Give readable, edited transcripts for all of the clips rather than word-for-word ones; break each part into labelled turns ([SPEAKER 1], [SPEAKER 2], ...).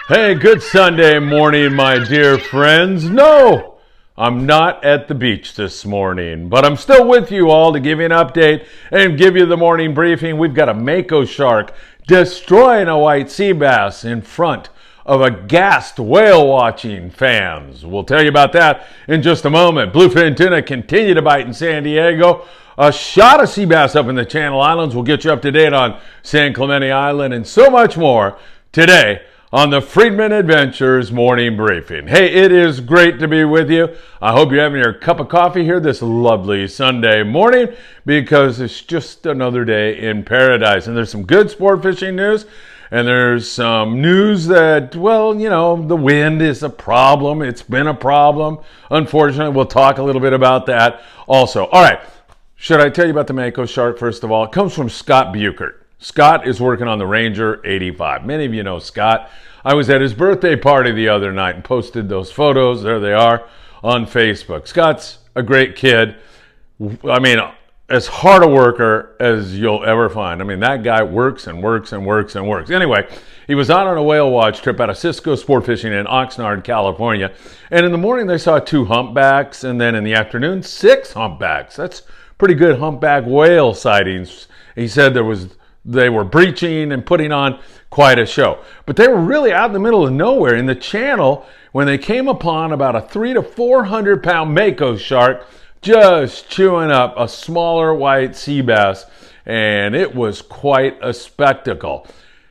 [SPEAKER 1] Hey, good Sunday morning, my dear friends. No, I'm not at the beach this morning, but I'm still with you all to give you an update and give you the morning briefing. We've got a Mako shark destroying a white sea bass in front of aghast whale watching fans. We'll tell you about that in just a moment. Bluefin tuna continue to bite in San Diego. A shot of sea bass up in the Channel Islands. We'll get you up to date on San Clemente Island and so much more today on the Friedman Adventures Morning Briefing. Hey, it is great to be with you. I hope you're having your cup of coffee here this lovely Sunday morning because it's just another day in paradise. And there's some good sport fishing news. And there's some news that, well, you know, the wind is a problem. It's been a problem. Unfortunately, we'll talk a little bit about that also. All right. Should I tell you about the Mako shark first of all? It comes from Scott Buchert. Scott is working on the Ranger 85. Many of you know Scott. I was at his birthday party the other night and posted those photos. There they are on Facebook. Scott's a great kid. I mean, as hard a worker as you'll ever find. I mean, that guy works and works and works and works. Anyway, he was out on a whale watch trip out of Cisco Sport Fishing in Oxnard, California. And in the morning, they saw 2 humpbacks. And then in the afternoon, 6 humpbacks. That's pretty good humpback whale sightings. He said they were breaching and putting on quite a show. But they were really out in the middle of nowhere in the channel when they came upon about a 300 to 400 pound Mako shark just chewing up a smaller white sea bass. And it was quite a spectacle.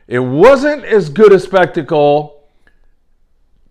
[SPEAKER 1] It wasn't as good a spectacle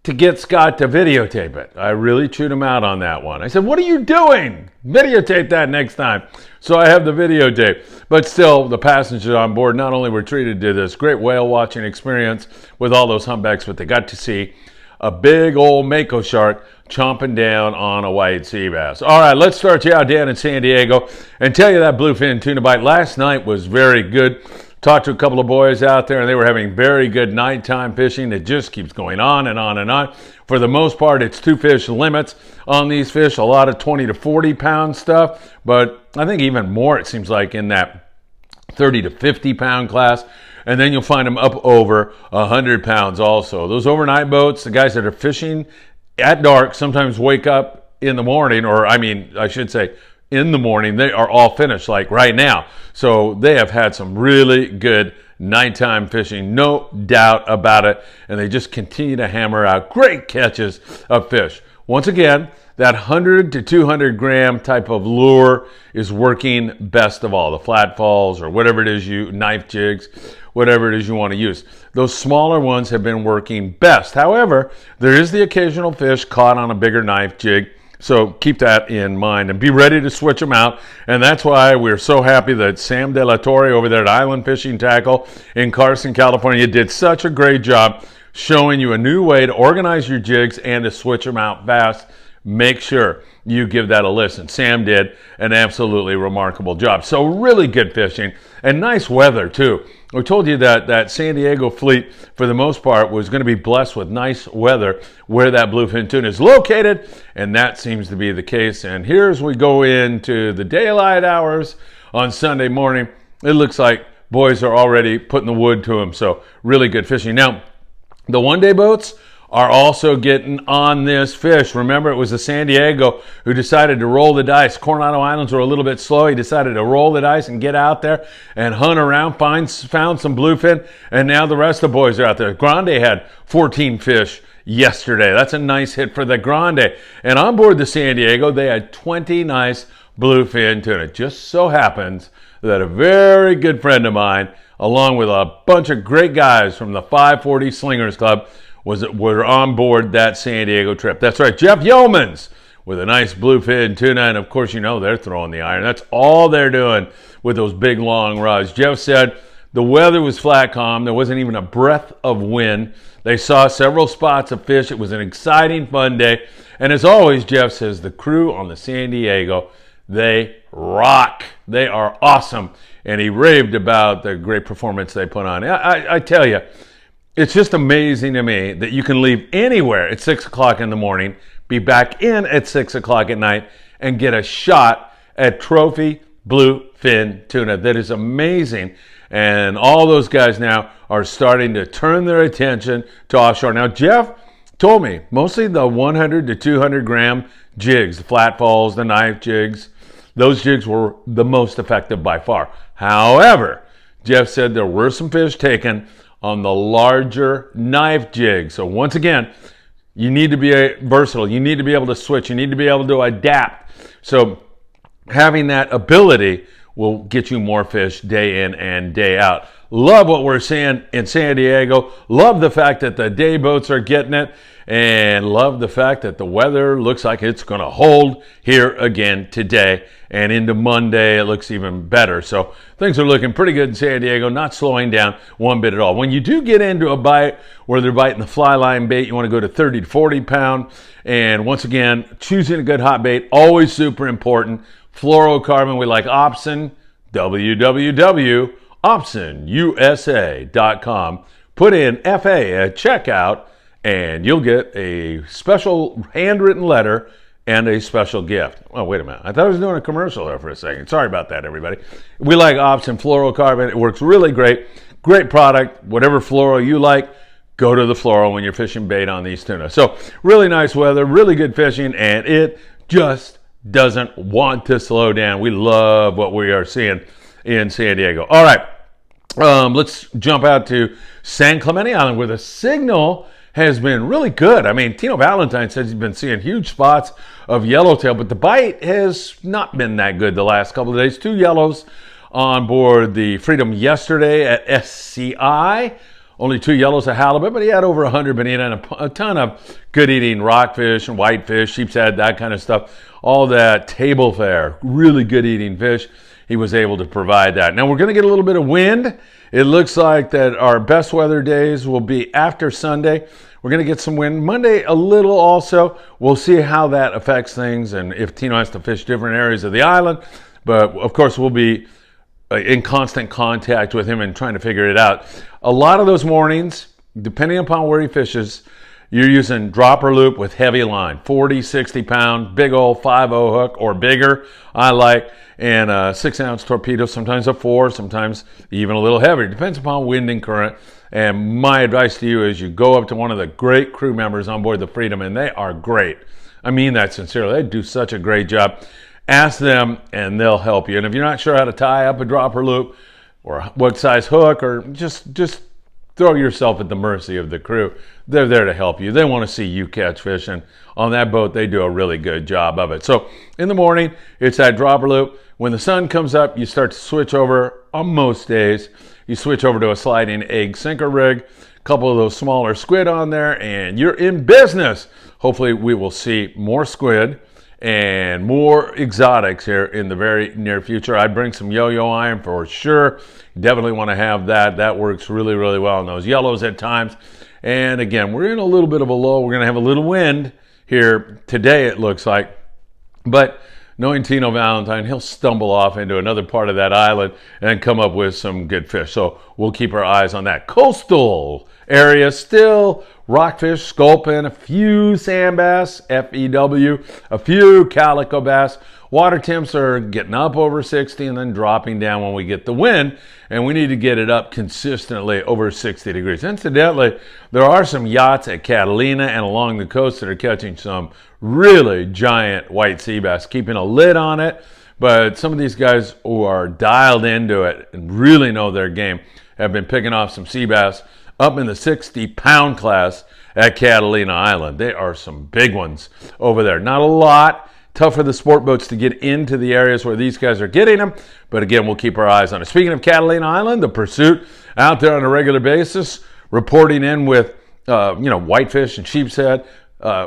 [SPEAKER 1] to get Scott to videotape it. I really chewed him out on that one. I said, what are you doing? Videotape that next time. So I have the videotape. But still, the passengers on board not only were treated to this great whale watching experience with all those humpbacks, but they got to see a big old Mako shark chomping down on a white sea bass. All right, let's start you out down in San Diego and tell you that bluefin tuna bite last night was very good. Talked to a couple of boys out there, and they were having very good nighttime fishing. It just keeps going on and on and on. For the most part, it's 2 fish limits on these fish, a lot of 20 to 40 pound stuff, but I think even more, it seems like, in that 30 to 50 pound class. And then you'll find them up over 100 pounds also. Those overnight boats, the guys that are fishing at dark sometimes wake up in the morning, or I should say, in the morning, they are all finished like right now. So they have had some really good nighttime fishing, no doubt about it. And they just continue to hammer out great catches of fish. Once again, that 100 to 200 gram type of lure is working best of all. The flat falls or whatever it is knife jigs, whatever it is you want to use. Those smaller ones have been working best. However, there is the occasional fish caught on a bigger knife jig. So keep that in mind and be ready to switch them out. And that's why we're so happy that Sam De La Torre over there at Island Fishing Tackle in Carson, California did such a great job showing you a new way to organize your jigs and to switch them out fast. Make sure you give that a listen. Sam did an absolutely remarkable job. So really good fishing and nice weather too. We told you that San Diego fleet, for the most part, was going to be blessed with nice weather where that bluefin tuna is located, and that seems to be the case. And here as we go into the daylight hours on Sunday morning, it looks like boys are already putting the wood to them. So really good fishing. Now, the one-day boats are also getting on this fish. Remember, it was the San Diego who decided to roll the dice. Coronado Islands were a little bit slow. He decided to roll the dice and get out there and hunt around, found some bluefin, and now the rest of the boys are out there. Grande had 14 fish yesterday. That's a nice hit for the Grande. And on board the San Diego, they had 20 nice bluefin tuna. It just so happens that a very good friend of mine, along with a bunch of great guys from the 540 Slingers Club, were on board that San Diego trip. That's right, Jeff Yeomans with a nice bluefin tuna, and of course, you know they're throwing the iron. That's all they're doing with those big, long rods. Jeff said the weather was flat calm. There wasn't even a breath of wind. They saw several spots of fish. It was an exciting, fun day. And as always, Jeff says the crew on the San Diego, they rock. They are awesome. And he raved about the great performance they put on. I tell you, it's just amazing to me that you can leave anywhere at 6 o'clock in the morning, be back in at 6 o'clock at night, and get a shot at trophy bluefin fin tuna that is amazing. And all those guys now are starting to turn their attention to offshore. Now, Jeff told me mostly the 100 to 200 gram jigs, the flat falls, the knife jigs, those jigs were the most effective by far. However, Jeff said there were some fish taken on the larger knife jig. So once again, you need to be versatile. You need to be able to switch. You need to be able to adapt. So having that ability will get you more fish day in and day out. Love what we're seeing in San Diego. Love the fact that the day boats are getting it. And love the fact that the weather looks like it's going to hold here again today. And into Monday, it looks even better. So things are looking pretty good in San Diego, not slowing down one bit at all. When you do get into a bite where they're biting the fly line bait, you want to go to 30 to 40 pound. And once again, choosing a good hot bait, always super important. Fluorocarbon, we like Opsin, www.opsinusa.com. Put in FA at checkout, and you'll get a special handwritten letter and a special gift. Oh, wait a minute. I thought I was doing a commercial there for a second. Sorry about that, everybody. We like Opsin Fluorocarbon. It works really great. Great product. Whatever fluoro you like, go to the fluoro when you're fishing bait on these tuna. So really nice weather, really good fishing, and it just doesn't want to slow down. We love what we are seeing in San Diego. All right, let's jump out to San Clemente Island, where the signal has been really good. I mean, Tino Valentine says he's been seeing huge spots of yellowtail, but the bite has not been that good the last couple of days. 2 yellows on board the Freedom yesterday at SCI. Only 2 yellows of halibut, but he had over 100 bonita and a ton of good eating rockfish and whitefish, sheep's head, that kind of stuff. All that table fare, really good eating fish. He was able to provide that. Now we're going to get a little bit of wind. It looks like that our best weather days will be after Sunday. We're going to get some wind. Monday a little also. We'll see how that affects things and if Tino has to fish different areas of the island. But of course we'll be in constant contact with him and trying to figure it out. A lot of those mornings, depending upon where he fishes, you're using dropper loop with heavy line, 40, 60 pound, big old 5-0 hook or bigger, I like, and a 6-ounce torpedo, sometimes a 4, sometimes even a little heavier. Depends upon wind and current. And my advice to you is you go up to one of the great crew members on board the Freedom, and they are great. I mean that sincerely. They do such a great job. Ask them and they'll help you. And if you're not sure how to tie up a dropper loop or what size hook, or just throw yourself at the mercy of the crew. They're there to help you. They want to see you catch fish, and on that boat they do a really good job of it. So in the morning it's that dropper loop. When the sun comes up, you start to switch over. On most days you switch over to a sliding egg sinker rig, a couple of those smaller squid on there, and you're in business. Hopefully we will see more squid and more exotics here in the very near future. I'd bring some yo-yo iron for sure. Definitely want to have that. That works really, really well in those yellows at times. And again, we're in a little bit of a lull. We're going to have a little wind here today, it looks like. But knowing Tino Valentine, he'll stumble off into another part of that island and come up with some good fish. So we'll keep our eyes on that. Coastal area still rockfish, sculpin, a few sand bass, FEW, a few calico bass. Water temps are getting up over 60 and then dropping down when we get the wind, and we need to get it up consistently over 60 degrees. Incidentally, there are some yachts at Catalina and along the coast that are catching some really giant white sea bass, keeping a lid on it. But some of these guys who are dialed into it and really know their game have been picking off some sea bass up in the 60-pound class at Catalina Island. There are some big ones over there. Not a lot. Tough for the sport boats to get into the areas where these guys are getting them. But again, we'll keep our eyes on it. Speaking of Catalina Island, the Pursuit out there on a regular basis, reporting in with whitefish and sheep's head.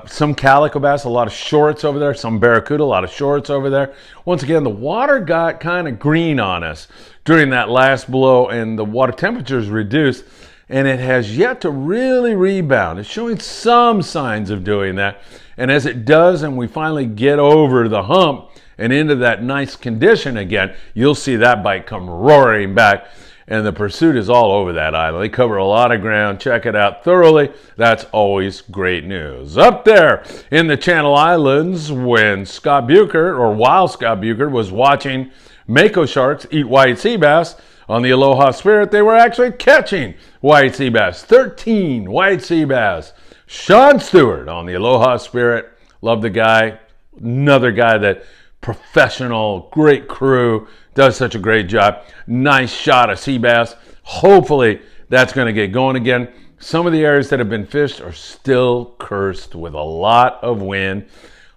[SPEAKER 1] Some calico bass, a lot of shorts over there. Some barracuda, a lot of shorts over there. Once again, the water got kind of green on us during that last blow, and the water temperature is reduced, and it has yet to really rebound. It's showing some signs of doing that. And as it does, and we finally get over the hump and into that nice condition again, you'll see that bite come roaring back. And the Pursuit is all over that island. They cover a lot of ground. Check it out thoroughly. That's always great news. Up there in the Channel Islands, while Scott Buchert was watching Mako sharks eat white sea bass. On the Aloha Spirit, they were actually catching white sea bass. 13 white sea bass. Sean Stewart on the Aloha Spirit. Love the guy. Another guy that professional, great crew, does such a great job. Nice shot of sea bass. Hopefully that's going to get going again. Some of the areas that have been fished are still cursed with a lot of wind.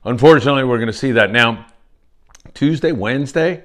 [SPEAKER 1] Unfortunately, we're going to see that now. Tuesday, Wednesday,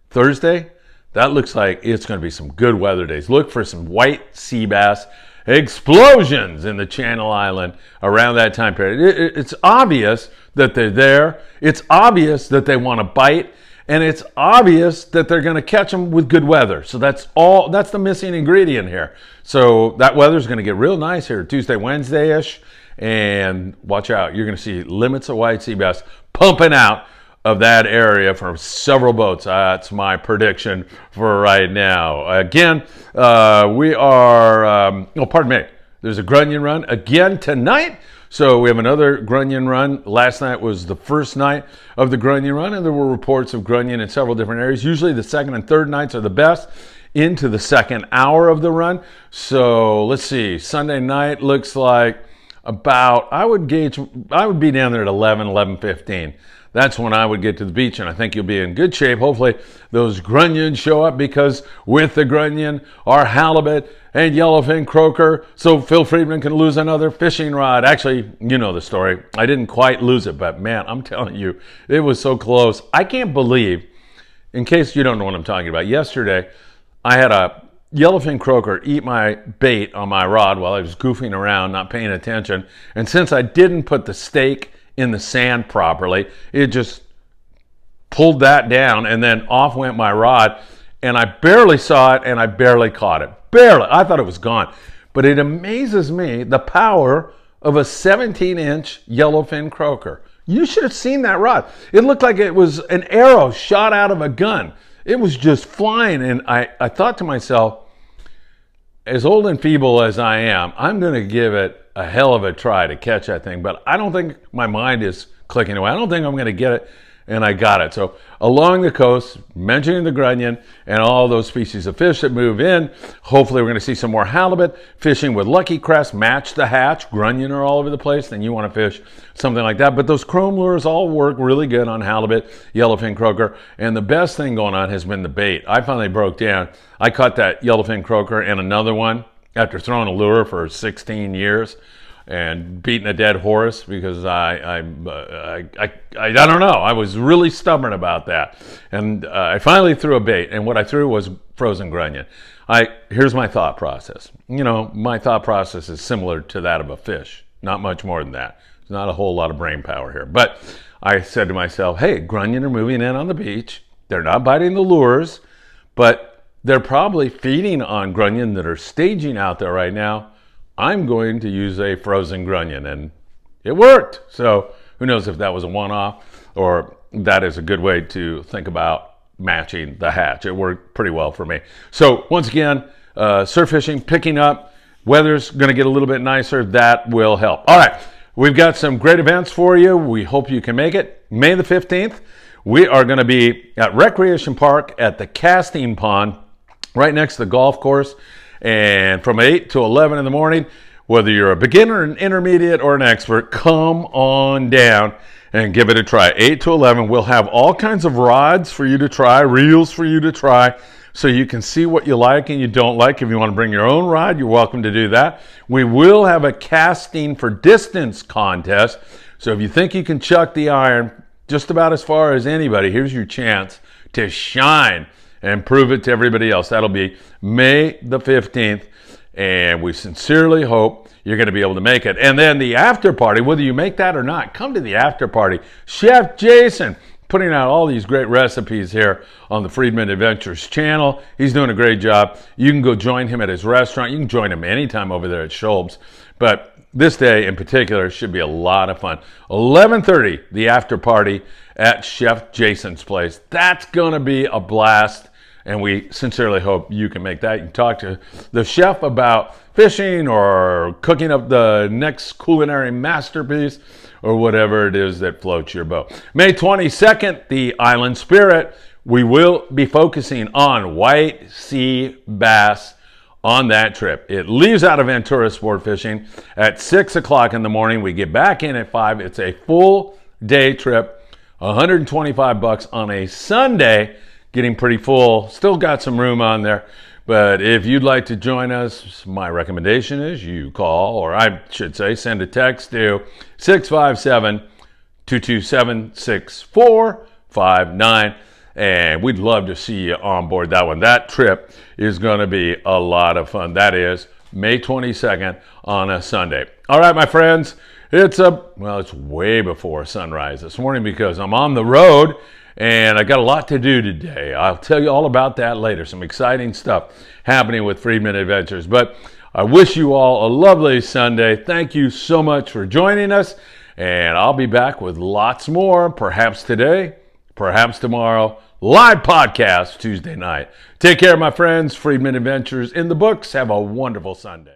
[SPEAKER 1] Thursday, that looks like it's going to be some good weather days. Look for some white sea bass explosions in the Channel Island around that time period. It's obvious that they're there. It's obvious that they want to bite. And it's obvious that they're going to catch them with good weather. So that's the missing ingredient here. So that weather's going to get real nice here Tuesday, Wednesday-ish. And watch out. You're going to see limits of white sea bass pumping out of that area from several boats. That's my prediction for right now. Again, we are, pardon me, there's a grunion run again tonight. So we have another grunion run. Last night was the first night of the grunion run, and there were reports of grunion in several different areas. Usually the second and third nights are the best into the second hour of the run. So let's see, Sunday night looks like about, I would be down there at 11:15. That's when I would get to the beach, and I think you'll be in good shape. Hopefully those grunions show up, because with the grunion are halibut and yellowfin croaker, so Phil Friedman can lose another fishing rod. Actually, you know the story. I didn't quite lose it, but man, I'm telling you, it was so close. I can't believe, in case you don't know what I'm talking about, yesterday I had a yellowfin croaker eat my bait on my rod while I was goofing around, not paying attention, and since I didn't put the stake in the sand properly, it just pulled that down, and then off went my rod, and I barely saw it, and I barely caught it. Barely. I thought it was gone. But it amazes me the power of a 17-inch yellowfin croaker. You should have seen that rod. It looked like it was an arrow shot out of a gun. It was just flying, and I thought to myself, as old and feeble as I am, I'm going to give it a hell of a try to catch that thing, but I don't think my mind is clicking away. I don't think I'm going to get it, and I got it. So along the coast, mentioning the grunion and all those species of fish that move in, hopefully we're going to see some more halibut, fishing with lucky crest, match the hatch. Grunion are all over the place, then you want to fish something like that. But those chrome lures all work really good on halibut, yellowfin croaker, and the best thing going on has been the bait. I finally broke down. I caught that yellowfin croaker and another one after throwing a lure for 16 years and beating a dead horse, because I don't know. I was really stubborn about that. And I finally threw a bait, and what I threw was frozen grunion. Here's my thought process. You know, my thought process is similar to that of a fish. Not much more than that. There's not a whole lot of brain power here. But I said to myself, hey, grunion are moving in on the beach. They're not biting the lures, but they're probably feeding on grunion that are staging out there right now. I'm going to use a frozen grunion, and it worked. So who knows if that was a one-off, or that is a good way to think about matching the hatch. It worked pretty well for me. So once again, surf fishing picking up. Weather's going to get a little bit nicer. That will help. All right, we've got some great events for you. We hope you can make it. May the 15th, we are going to be at Recreation Park at the Casting Pond, right next to the golf course, and from 8 to 11 in the morning. Whether you're a beginner, an intermediate, or an expert, come on down and give it a try. 8 to 11, we'll have all kinds of rods for you to try, reels for you to try, so you can see what you like and you don't like. If you want to bring your own rod, you're welcome to do that. We will have a casting for distance contest, so if you think you can chuck the iron just about as far as anybody, here's your chance to shine and prove it to everybody else. That'll be May the 15th, and we sincerely hope you're going to be able to make it. And then the after party, whether you make that or not, come to the after party. Chef Jason putting out all these great recipes here on the Friedman Adventures channel. He's doing a great job. You can go join him at his restaurant. You can join him anytime over there at Schulb's. But this day in particular should be a lot of fun. 11:30, the after party at Chef Jason's place. That's going to be a blast, and we sincerely hope you can make that. You can talk to the chef about fishing or cooking up the next culinary masterpiece or whatever it is that floats your boat. May 22nd, the Island Spirit We will be focusing on white sea bass on that trip. It leaves out of Ventura Sport Fishing at 6 o'clock in the morning. We get back in at 5. It's a full day trip, $125 on a Sunday, getting pretty full. Still got some room on there. But if you'd like to join us, my recommendation is you call, or I should say send a text to 657-227-6459. And we'd love to see you on board that one. That trip is going to be a lot of fun. That is May 22nd on a Sunday. All right, my friends, it's way before sunrise this morning because I'm on the road and I got a lot to do today. I'll tell you all about that later. Some exciting stuff happening with Friedman Adventures. But I wish you all a lovely Sunday. Thank you so much for joining us. And I'll be back with lots more, perhaps today, perhaps tomorrow. Live podcast Tuesday night. Take care, my friends. Friedman Adventures in the books. Have a wonderful Sunday.